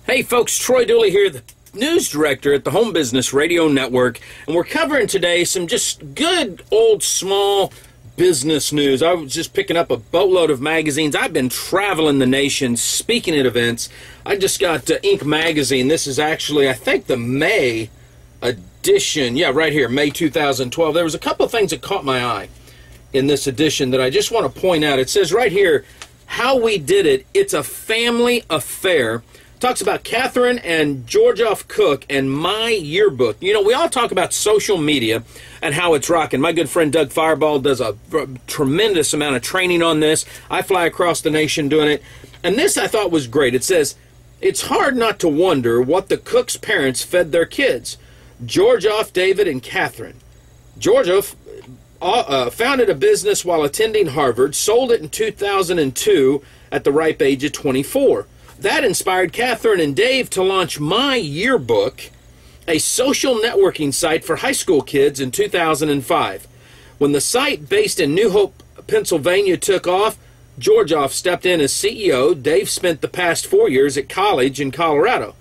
Hey folks, Troy Dooley here, the news director at the Home Business Radio Network, and we're covering today some just good old small business news. I was just picking up a boatload of magazines. I've been traveling the nation, speaking at events. I just got Inc. magazine. This is actually, I think, the May edition. Yeah, right here, May 2012. There was a couple of things that caught my eye in this edition that I just want to point out. It says right here, how we did it. It's a family affair. Talks about Catherine and Georgioff Cook and my yearbook. You know, we all talk about social media and how it's rocking. My good friend Doug Fireball does a tremendous amount of training on this. I fly across the nation doing it. And this I thought was great. It says, it's hard not to wonder what the Cook's parents fed their kids. Georgioff, David, and Catherine. Georgioff founded a business while attending Harvard, sold it in 2002 at the ripe age of 24. That inspired Catherine and Dave to launch My Yearbook, a social networking site for high school kids, in 2005. When the site based in New Hope, Pennsylvania took off, Georgioff stepped in as CEO. Dave spent the past 4 years at college in Colorado.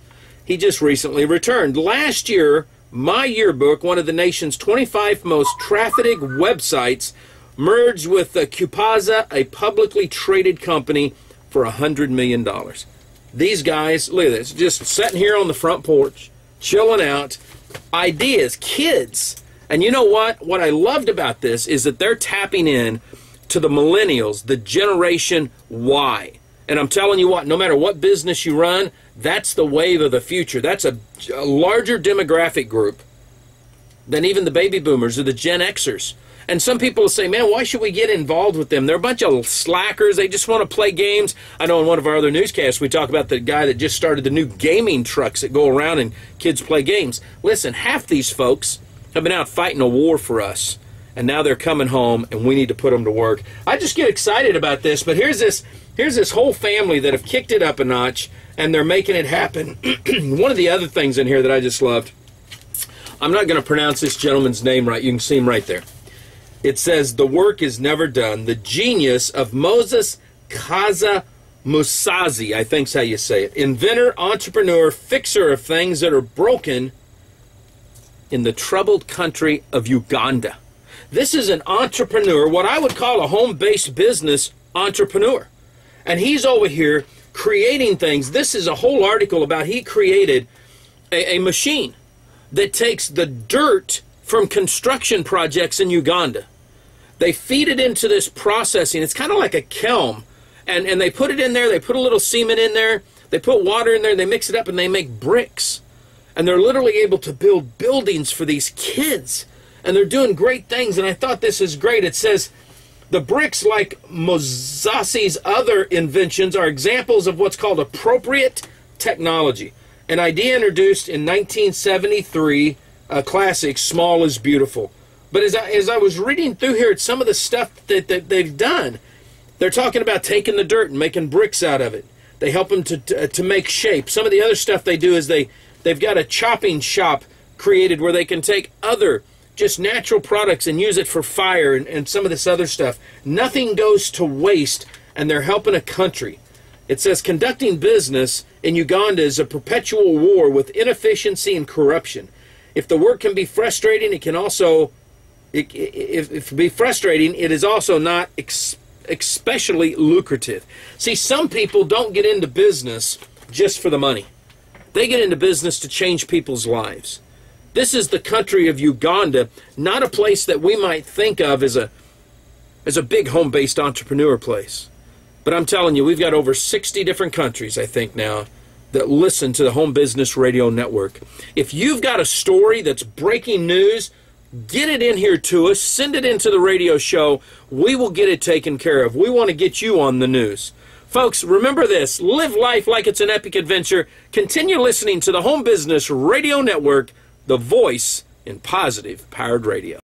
He just recently returned. Last year, My Yearbook, one of the nation's 25 most trafficked websites, merged with Cupaza, a publicly traded company, for $100 million. These guys, look at this, just sitting here on the front porch, chilling out, ideas, kids. And you know what? What I loved about this is that they're tapping in to the millennials, the Generation Y. And I'm telling you what, no matter what business you run, that's the wave of the future. That's a larger demographic group than even the baby boomers or the Gen Xers. And some people will say, man, why should we get involved with them? They're a bunch of slackers. They just want to play games. I know in one of our other newscasts, we talk about the guy that just started the new gaming trucks that go around and kids play games. Listen, half these folks have been out fighting a war for us, and now they're coming home, and we need to put them to work. I just get excited about this, but here's this whole family that have kicked it up a notch, and they're making it happen. One of the other things in here that I just loved, I'm not going to pronounce this gentleman's name right. You can see him right there. It says, the work is never done. The genius of Moses Kaza-Musazi, I think's how you say it. Inventor, entrepreneur, fixer of things that are broken in the troubled country of Uganda. This is an entrepreneur, what I would call a home-based business entrepreneur. And he's over here creating things. This is a whole article about he created a machine that takes the dirt from construction projects in Uganda. They feed it into this processing. It's kind of like a kiln. And they put it in there. They put a little cement in there. They put water in there. They mix it up and they make bricks. And they're literally able to build buildings for these kids. And they're doing great things. And I thought this is great. It says, the bricks, like Mozassi's other inventions, are examples of what's called appropriate technology. An idea introduced in 1973, a classic, Small is Beautiful. But as I was reading through here at some of the stuff that they've done, they're talking about taking the dirt and making bricks out of it. They help them to make shape. Some of the other stuff they do is they've got a chopping shop created where they can take other just natural products and use it for fire and some of this other stuff. Nothing goes to waste, and they're helping a country. It says, conducting business in Uganda is a perpetual war with inefficiency and corruption. If the work can be frustrating, it can also, if it be frustrating, it is also not especially lucrative. See, some people don't get into business just for the money. They get into business to change people's lives. This is the country of Uganda, not a place that we might think of as a big home-based entrepreneur place. But I'm telling you, we've got over 60 different countries, I think now, that listen to the Home Business Radio Network. If you've got a story that's breaking news, get it in here to us. Send it into the radio show. We will get it taken care of. We want to get you on the news. Folks, remember this. Live life like it's an epic adventure. Continue listening to the Home Business Radio Network, the voice in positive powered radio.